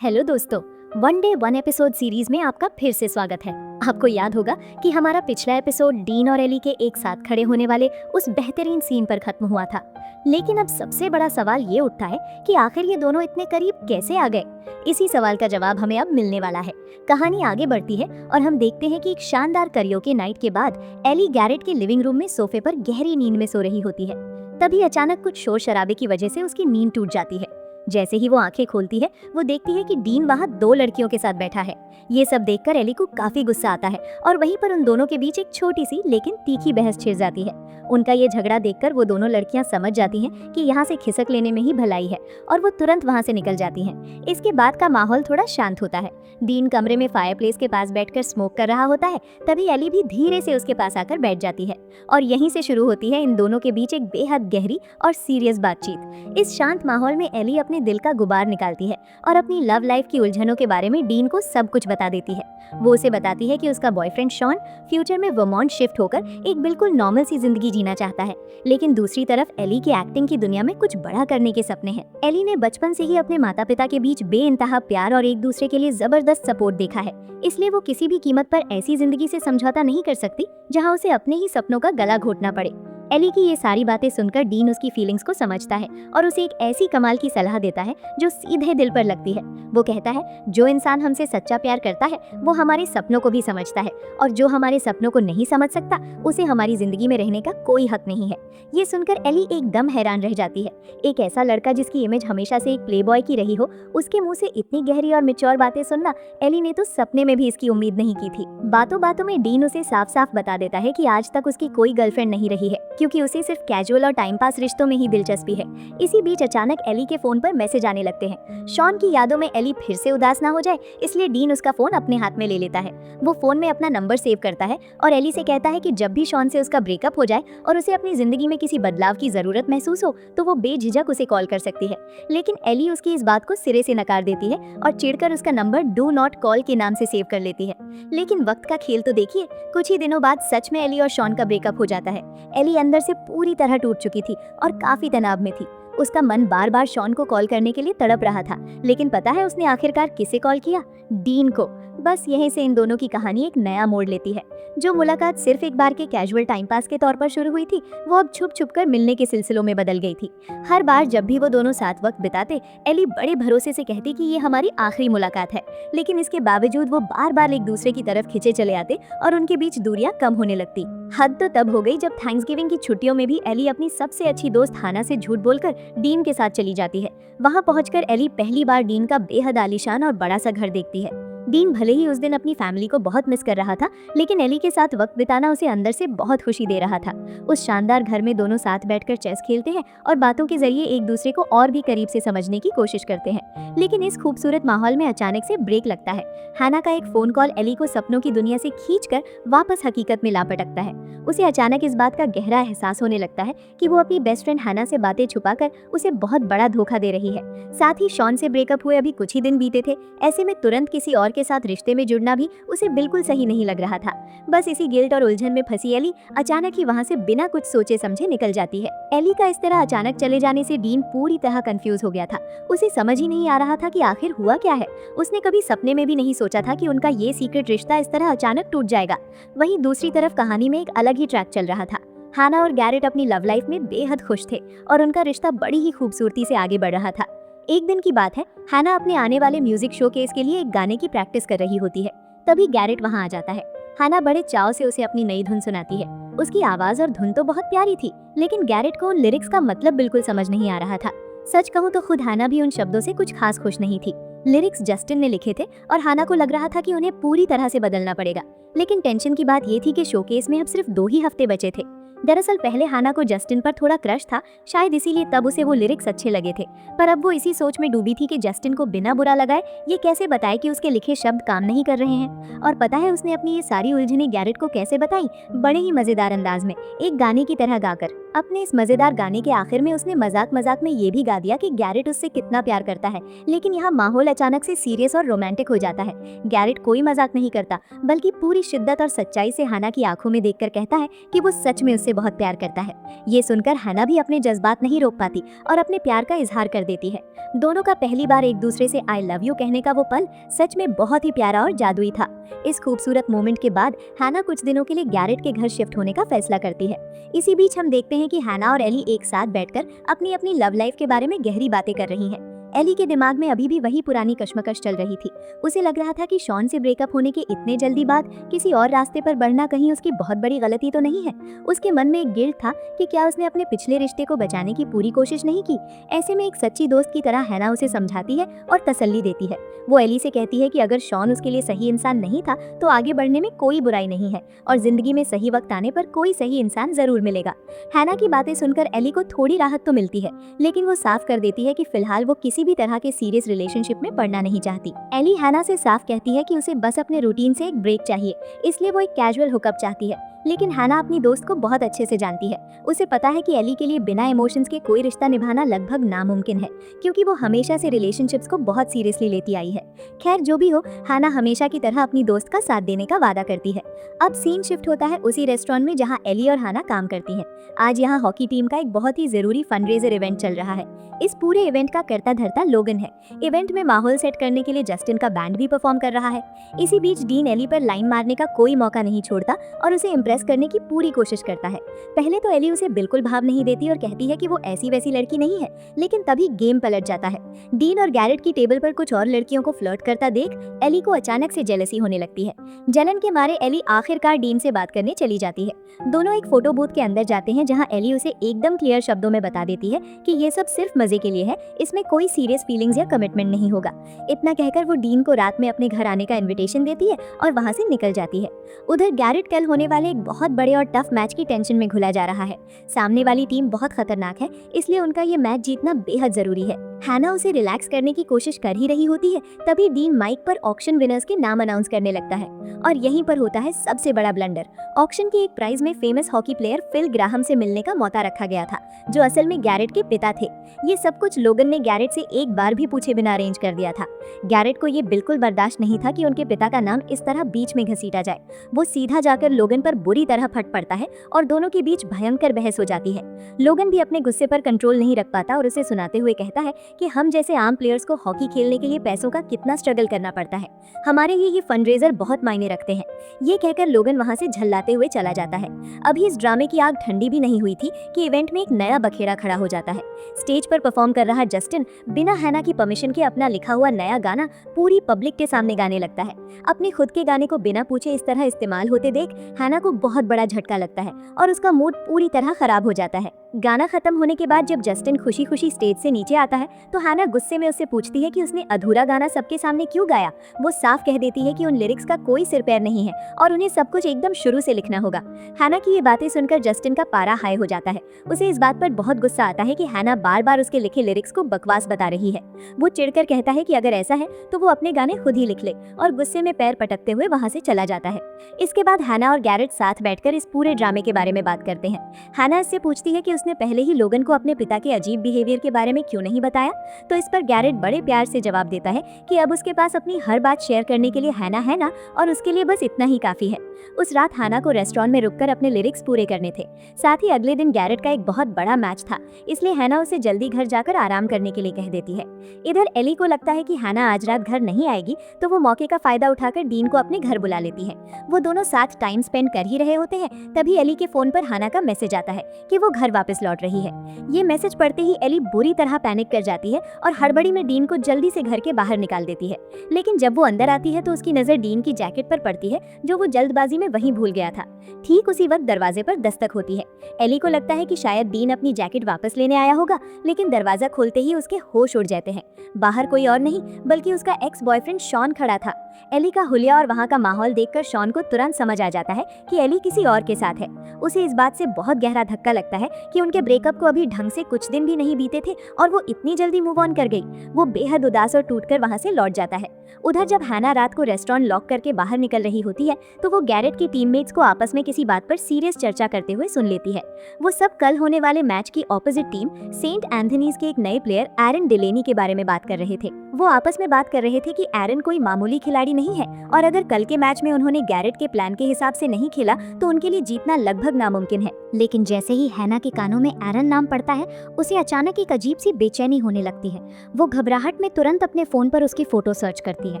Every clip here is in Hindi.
हेलो दोस्तों, one day one episode series में आपका फिर से स्वागत है। आपको याद होगा कि हमारा पिछला एपिसोड डीन और एली के एक साथ खड़े होने वाले उस बेहतरीन सीन पर खत्म हुआ था। लेकिन अब सबसे बड़ा सवाल ये उठता है कि आखिर ये दोनों इतने करीब कैसे आ गए। इसी सवाल का जवाब हमें अब मिलने वाला है। कहानी आगे बढ़ती है और हम देखते हैं कि एक शानदार करियोके नाइट के बाद एली गैरेट के लिविंग रूम में सोफे पर गहरी नींद में सो रही होती है। तभी अचानक कुछ शोर शराबे की वजह से उसकी नींद टूट जाती है। जैसे ही वो आंखें खोलती है, वो देखती है कि डीन वहाँ दो लड़कियों के साथ बैठा है। ये सब देखकर एली को काफी गुस्सा आता है और वहीं पर उन दोनों के बीच एक छोटी सी लेकिन तीखी बहस छिड़ जाती है। उनका ये झगड़ा देखकर वो दोनों लड़कियां समझ जाती हैं कि यहाँ से खिसक लेने में ही भलाई है और वो तुरंत वहाँ से निकल जाती हैं। इसके बाद का माहौल थोड़ा शांत होता है। डीन कमरे में फायरप्लेस के पास बैठकर स्मोक कर रहा होता है। तभी एली भी धीरे से उसके पास आकर बैठ जाती है और यहीं से शुरू होती है इन दोनों के बीच एक बेहद गहरी और सीरियस बातचीत। इस शांत माहौल में एली अपने दिल का गुबार निकालती है और अपनी लव लाइफ की उलझनों के बारे में डीन को सब कुछ बता देती है। वो उसे बताती है कि उसका बॉयफ्रेंड शॉन फ्यूचर में वर्मोंट शिफ्ट होकर एक बिल्कुल नॉर्मल सी जिंदगी जीना चाहता है, लेकिन दूसरी तरफ एली के एक्टिंग की दुनिया में कुछ बड़ा करने के सपने हैं। एली ने बचपन से ही अपने माता पिता के बीच बेइंतहा प्यार और एक दूसरे के लिए जबरदस्त सपोर्ट देखा है, इसलिए वो किसी भी कीमत पर ऐसी जिंदगी से समझौता नहीं कर सकती जहाँ उसे अपने ही सपनों का गला घोटना पड़े। एली की ये सारी बातें सुनकर डीन उसकी फीलिंग्स को समझता है और उसे एक ऐसी कमाल की सलाह देता है जो सीधे दिल पर लगती है। वो कहता है, जो इंसान हमसे सच्चा प्यार करता है वो हमारे सपनों को भी समझता है, और जो हमारे सपनों को नहीं समझ सकता उसे हमारी जिंदगी में रहने का कोई हक नहीं है। ये सुनकर एली एकदम हैरान रह जाती है। एक ऐसा लड़का जिसकी इमेज हमेशा से एक प्लेबॉय की रही हो, उसके मुंह से इतनी गहरी और मैच्योर बातें सुनना एली ने तो सपने में भी इसकी उम्मीद नहीं की थी। बातों बातों में डीन उसे साफ साफ बता देता है कि आज तक उसकी कोई गर्लफ्रेंड नहीं रही है, क्योंकि उसे सिर्फ कैजुअल और टाइम पास रिश्तों में ही दिलचस्पी है। इसी बीच अचानक एली के फोन पर मैसेज आने लगते हैं। शॉन की यादों में एली फिर से उदास ना हो जाए, इसलिए डीन उसका फोन अपने हाथ में ले लेता है। वो फोन में अपना नंबर सेव करता है और एली से कहता है कि जब भी शॉन से उसका ब्रेकअप हो जाए और उसे अपनी जिंदगी में किसी बदलाव की जरूरत महसूस हो तो वो बेझिझक उसे कॉल कर सकती है। लेकिन एली उसकी इस बात को सिरे से नकार देती है और चिढ़कर उसका नंबर डू नॉट कॉल के नाम से सेव कर लेती है। लेकिन वक्त का खेल तो देखिए, कुछ ही दिनों बाद सच में एली और शॉन का ब्रेकअप हो जाता है। एली अंदर से पूरी तरह टूट चुकी थी और काफी तनाव में थी। उसका मन बार बार शॉन को कॉल करने के लिए तड़प रहा था, लेकिन पता है उसने आखिरकार किसे कॉल किया? डीन को। बस यहीं से इन दोनों की कहानी एक नया मोड़ लेती है। जो मुलाकात सिर्फ एक बार के कैजुअल टाइम पास के तौर पर शुरू हुई थी, वो अब छुप छुप कर मिलने के सिलसिलों में बदल गई थी। हर बार जब भी वो दोनों साथ वक्त बिताते, एली बड़े भरोसे से कहती कि ये हमारी आखिरी मुलाकात है, लेकिन इसके बावजूद वो बार बार एक दूसरे की तरफ खिंचे चले आते और उनके बीच दूरियां कम होने लगती। हद तो तब हो गई जब थैंक्सगिविंग की छुट्टियों में भी एली अपनी सबसे अच्छी दोस्त हाना से झूठ बोलकर डीन के साथ चली जाती है। वहां पहुंचकर एली पहली बार डीन का बेहद आलीशान और बड़ा सा घर देखती है। डीन भले ही उस दिन अपनी फैमिली को बहुत मिस कर रहा था, लेकिन एली के साथ वक्त बिताना उसे अंदर से बहुत खुशी दे रहा था। उस शानदार घर में दोनों साथ बैठकर चेस खेलते हैं और बातों के जरिए एक दूसरे को और भी करीब से समझने की कोशिश करते हैं। लेकिन इस खूबसूरत माहौल में अचानक से ब्रेक लगता है। हाना का एक फोन कॉल एली को सपनों की दुनिया से खींचकर वापस हकीकत में ला पटकता है। उसे अचानक इस बात का गहरा एहसास होने लगता है कि वो अपनी बेस्ट फ्रेंड हाना से बातें छुपाकर उसे बहुत बड़ा धोखा दे रही है। साथ ही शॉन से ब्रेकअप हुए अभी कुछ ही दिन बीते थे, ऐसे में तुरंत किसी और के साथ रिश्ते में जुड़ना भी उसे बिल्कुल सही नहीं लग रहा था। बस इसी गिल्ट और उलझन में फंसी एली अचानक ही वहां से बिना कुछ सोचे समझे निकल जाती है। एली का इस तरह अचानक चले जाने से डीन पूरी तरह कंफ्यूज हो गया था। उसे समझ ही नहीं आ रहा था कि आखिर हुआ क्या है। उसने कभी सपने में भी नहीं सोचा था कि उनका ये सीक्रेट रिश्ता इस तरह अचानक टूट जाएगा। वहीं दूसरी तरफ कहानी में एक अलग ही ट्रैक चल रहा था। हाना और गैरेट अपनी लव लाइफ में बेहद खुश थे और उनका रिश्ता बड़ी ही खूबसूरती से आगे बढ़ रहा था। एक दिन की बात है, हाना अपने आने वाले म्यूजिक शोकेस के लिए एक गाने की प्रैक्टिस कर रही होती है। तभी गैरेट वहां आ जाता है। हाना बड़े चाव से उसे अपनी नई धुन सुनाती है। उसकी आवाज और धुन तो बहुत प्यारी थी, लेकिन गैरेट को उन लिरिक्स का मतलब बिल्कुल समझ नहीं आ रहा था। सच कहूँ तो खुद हाना भी उन शब्दों से कुछ खास खुश नहीं थी। लिरिक्स जस्टिन ने लिखे थे और हाना को लग रहा था कि उन्हें पूरी तरह से बदलना पड़ेगा। लेकिन टेंशन की बात ये थी कि शोकेस में अब सिर्फ 2 ही हफ्ते बचे थे। दरअसल पहले हाना को जस्टिन पर थोड़ा क्रश था, शायद इसीलिए तब उसे वो लिरिक्स अच्छे लगे थे। पर अब वो इसी सोच में डूबी थी कि जस्टिन को बिना बुरा लगाए ये कैसे बताए कि उसके लिखे शब्द काम नहीं कर रहे हैं। और पता है उसने अपनी ये सारी उलझने गैरेट को कैसे बताई? बड़े ही मजेदार अंदाज में, एक गाने की तरह गाकर। अपने इस मजेदार गाने के आखिर में उसने मजाक मजाक में ये भी गा दिया कि गैरेट उससे कितना प्यार करता है। लेकिन यहाँ माहौल अचानक से सीरियस और रोमांटिक हो जाता है। गैरेट कोई मजाक नहीं करता, बल्कि पूरी शिद्दत और सच्चाई से हाना की आंखों में देखकर कहता है कि वो सच में उससे बहुत प्यार करता है। ये सुनकर हाना भी अपने जज्बात नहीं रोक पाती और अपने प्यार का इजहार कर देती है। दोनों का पहली बार एक दूसरे से आई लव यू कहने का वो पल सच में बहुत ही प्यारा और जादुई था। इस खूबसूरत मोमेंट के बाद हाना कुछ दिनों के लिए गैरेट के घर शिफ्ट होने का फैसला करती है। इसी बीच हम देखते हैं कि हाना और एली एक साथ बैठकर अपनी अपनी लव लाइफ के बारे में गहरी बातें कर रही हैं। एली के दिमाग में अभी भी वही पुरानी कश्मकश चल रही थी। उसे लग रहा था कि शॉन से ब्रेकअप होने के इतने जल्दी बाद किसी और रास्ते पर बढ़ना कहीं उसकी बहुत बड़ी गलती तो नहीं है। उसके मन में एक गिल्ट था कि क्या उसने अपने पिछले रिश्ते को बचाने की पूरी कोशिश नहीं की। ऐसे में एक सच्ची दोस्त की तरह हैना उसे समझाती है और तसल्ली देती है। वो एली से कहती है कि अगर शॉन उसके लिए सही इंसान नहीं था तो आगे बढ़ने में कोई बुराई नहीं है और जिंदगी में सही वक्त आने पर कोई सही इंसान जरूर मिलेगा। हैना की बातें सुनकर एली को थोड़ी राहत तो मिलती है, लेकिन वो साफ कर देती है कि फिलहाल वो किसी भी तरह के सीरियस रिलेशनशिप में पड़ना नहीं चाहती। एली हैना से साफ कहती है कि उसे बस अपने रूटीन से एक ब्रेक चाहिए, इसलिए वो एक कैजुअल हुकअप चाहती है। लेकिन हैना अपनी दोस्त को बहुत अच्छे से जानती है। उसे पता है कि एली के लिए बिना इमोशंस के कोई रिश्ता निभाना लगभग नामुमकिन है, क्योंकि वो हमेशा से रिलेशनशिप्स को बहुत सीरियसली लेती आई है। खैर जो भी हो, हैना हमेशा की तरह अपनी दोस्त का साथ देने का वादा करती है। अब सीन शिफ्ट होता है उसी रेस्टोरेंट में जहाँ एली और हैना काम करती हैं। आज यहाँ हॉकी टीम का एक बहुत ही जरूरी फंडरेजर इवेंट चल रहा है। इस पूरे इवेंट का करता धरता लोगन है। इवेंट में माहौल सेट करने के लिए जस्टिन का बैंड भी परफॉर्म कर रहा है। इसी बीच डीन एली पर लाइन मारने का कोई मौका नहीं छोड़ता और उसे इम्प्रेस करने की पूरी कोशिश करता है। पहले तो एली उसे बिल्कुल भाव नहीं देती और कहती है कि वो ऐसी वैसी लड़की नहीं है, लेकिन तभी गेम पलट जाता है। डीन और गैरेट की टेबल पर कुछ और लड़कियों को फ्लर्ट करता देख एली को अचानक से जेलसी होने लगती है। जलन के मारे एली आखिरकार डीन से बात करने चली जाती है। दोनों एक फोटो बूथ के अंदर जाते हैं जहां एली उसे एकदम क्लियर शब्दों में बता देती है कि ये सब सिर्फ मजे के लिए है, इसमें कोई सीरियस फीलिंग्स या कमिटमेंट नहीं होगा। इतना कहकर वो डीन को रात में अपने घर आने का इन्विटेशन देती है और वहां से निकल जाती है। उधर गैरेट कल होने वाले एक बहुत बड़े और टफ मैच की टेंशन में घुला जा रहा है। सामने वाली टीम बहुत खतरनाक है, इसलिए उनका ये मैच जीतना बेहद जरूरी है। हैना उसे रिलैक्स करने की कोशिश कर ही रही होती है, तभी डीन माइक पर ऑक्शन विनर्स के नाम अनाउंस करने लगता है और यहीं पर होता है सबसे बड़ा ब्लंडर। ऑक्शन के एक प्राइज में famous hockey player Phil Graham से मिलने का मौका रखा गया था, जो असल में गैरेट के पिता थे। ये सब कुछ लोगन ने गैरेट से एक बार भी पूछे बिना अरेंज कर दिया था। गैरेट को ये बिल्कुल बर्दाश्त नहीं था कि उनके पिता का नाम इस तरह बीच में घसीटा जाए। वो सीधा जाकर लोगन पर बुरी तरह फट पड़ता है और दोनों के बीच भयंकर बहस हो जाती है। लोगन भी अपने गुस्से पर कंट्रोल नहीं रख पाता और उसे सुनाते हुए कहता है कि हम जैसे आम प्लेयर्स को हॉकी खेलने के लिए पैसों का कितना स्ट्रगल करना पड़ता है, हमारे लिए ये फंडरेजर बहुत मायने रखते हैं। ये कहकर लोगन वहां से झल्लाते हुए चला जाता है। अभी इस ड्रामे की आग ठंडी भी नहीं हुई थी कि इवेंट में एक नया बखेड़ा खड़ा हो जाता है। स्टेज पर परफॉर्म कर रहा जस्टिन बिना हैना की परमिशन के अपना लिखा हुआ नया गाना पूरी पब्लिक के सामने गाने लगता है। अपने खुद के गाने को बिना पूछे इस तरह इस्तेमाल होते देख हैना को बहुत बड़ा झटका लगता है और उसका मूड पूरी तरह खराब हो जाता है। गाना खत्म होने के बाद जब जस्टिन खुशी खुशी स्टेज से नीचे आता है तो हैना गुस्से में उससे पूछती है कि उसने अधूरा गाना सबके सामने क्यों गाया। वो साफ कह देती है कि उन लिरिक्स का कोई सिर पैर नहीं है और उन्हें सब कुछ एकदम शुरू से लिखना होगा। हैना की ये बातें सुनकर जस्टिन का पारा हाई हो जाता है। उसे इस बात पर बहुत गुस्सा आता है कि हैना बार बार उसके लिखे लिरिक्स को बकवास बता रही है। वो चिढ़कर कहता है कि अगर ऐसा है तो वो अपने गाने खुद ही लिख ले और गुस्से में पैर पटकते हुए वहां से चला जाता है। इसके बाद हैना और गैरेट साथ बैठकर इस पूरे ड्रामे के बारे में बात करते हैं। हैना इससे पूछती है कि उसने पहले ही लोगन को अपने पिता के अजीब बिहेवियर के बारे में क्यों नहीं बताया, तो इस पर गैरेट बड़े प्यार से जवाब देता है कि अब उसके पास अपनी हर बात शेयर करने के लिए हैना है ना, और उसके लिए बस इतना ही काफी है। उस रात हैना को रेस्टोरेंट में रुककर अपने लिरिक्स पूरे करने थे। साथ ही अगले दिन गैरेट का एक बहुत बड़ा मैच था, इसलिए हैना उसे जल्दी घर जाकर आराम करने के लिए कह देती है। इधर एली को लगता है कि हैना आज रात घर नहीं आएगी, तो वो मौके का फायदा उठाकर डीन को अपने घर बुला लेती है। वो दोनों साथ टाइम स्पेंड कर ही रहे होते हैं, तभी एली के फोन पर हैना का मैसेज आता है कि वो घर वापस लौट रही है। ये मैसेज पढ़ते ही एली बुरी तरह पैनिक कर जाती है और हड़बड़ी में डीन को जल्दी से घर के बाहर निकाल देती है। लेकिन जब वो अंदर आती है तो उसकी नजर डीन की जैकेट पर पड़ती है, जो वो जल्दबाजी में वहीं भूल गया था। ठीक उसी वक्त दरवाजे पर दस्तक होती है। एली को लगता है कि शायद डीन अपनी जैकेट वापस लेने आया होगा, लेकिन दरवाजा खोलते ही उसके होश होश उड़ जाते हैं। बाहर कोई और नहीं बल्कि उसका एक्स बॉयफ्रेंड शॉन खड़ा था। एली का हुलिया और वहाँ का माहौल देखकर शॉन को तुरंत समझ आ जाता है कि एली किसी और के साथ है। उसे इस बात से बहुत गहरा धक्का लगता है कि उनके ब्रेकअप को अभी ढंग से कुछ दिन भी नहीं बीते थे और वो इतनी जल्दी मूव ऑन कर गई। वो बेहद उदास और टूटकर वहाँ से लौट जाता है। उधर जब हैना रात को रेस्टोरेंट लॉक करके बाहर निकल रही होती है तो वो गैरेट की टीममेट्स को आपस में किसी बात पर सीरियस चर्चा करते हुए सुन लेती है। वो सब कल होने वाले मैच की ऑपोजिट टीम सेंट एंथनीज के एक नए प्लेयर एरन डिलेनी के बारे में बात कर रहे थे। वो आपस में बात कर रहे थे कि एरन कोई मामूली खिलाड़ी नहीं है और अगर कल के मैच में उन्होंने गैरेट के प्लान के हिसाब से नहीं खेला तो उनके लिए जीतना लगभग नामुमकिन है। लेकिन जैसे ही हैना के कानों में एरन नाम पड़ता है उसे अचानक एक अजीब सी बेचैनी होने लगती है। वो घबराहट में तुरंत अपने फोन पर उसकी फोटो सर्च करती है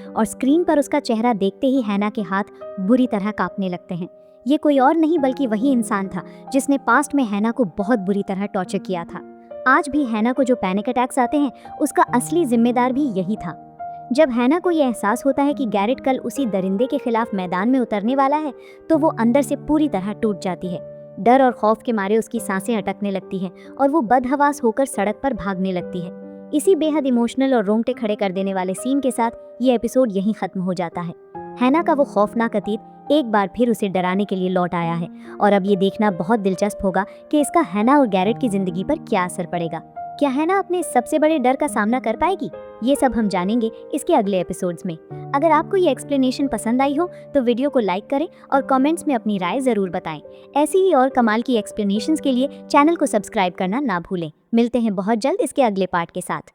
और स्क्रीन पर उसका चेहरा देखते ही हैना के हाथ बुरी तरह कांपने लगते हैं। ये कोई और नहीं बल्कि वही इंसान था जिसने पास्ट में हैना को बहुत बुरी तरह टॉर्चर किया था। आज भी हैना को जो पैनिक अटैक्स आते हैं उसका असली जिम्मेदार भी यही था। जब हैना को यह एहसास होता है कि गैरेट कल उसी दरिंदे के खिलाफ मैदान में उतरने वाला है तो वो अंदर से पूरी तरह टूट जाती है। डर और खौफ के मारे उसकी सांसें अटकने लगती हैं और वो बदहवास होकर सड़क पर भागने लगती है। इसी बेहद इमोशनल और रोंगटे खड़े कर देने वाले सीन के साथ ये एपिसोड यहीं खत्म हो जाता है। हैना का वो खौफनाक अतीत एक बार फिर उसे डराने के लिए लौट आया है और अब ये देखना बहुत दिलचस्प होगा कि इसका हैना और गैरेट की जिंदगी पर क्या असर पड़ेगा। क्या हैना अपने सबसे बड़े डर का सामना कर पाएगी? ये सब हम जानेंगे इसके अगले एपिसोड्स में। अगर आपको ये एक्सप्लेनेशन पसंद आई हो तो वीडियो को लाइक करें और कमेंट्स में अपनी राय जरूर बताएं। ऐसी ही और कमाल की एक्सप्लेनेशंस के लिए चैनल को सब्सक्राइब करना ना भूलें। मिलते हैं बहुत जल्द इसके अगले पार्ट के साथ।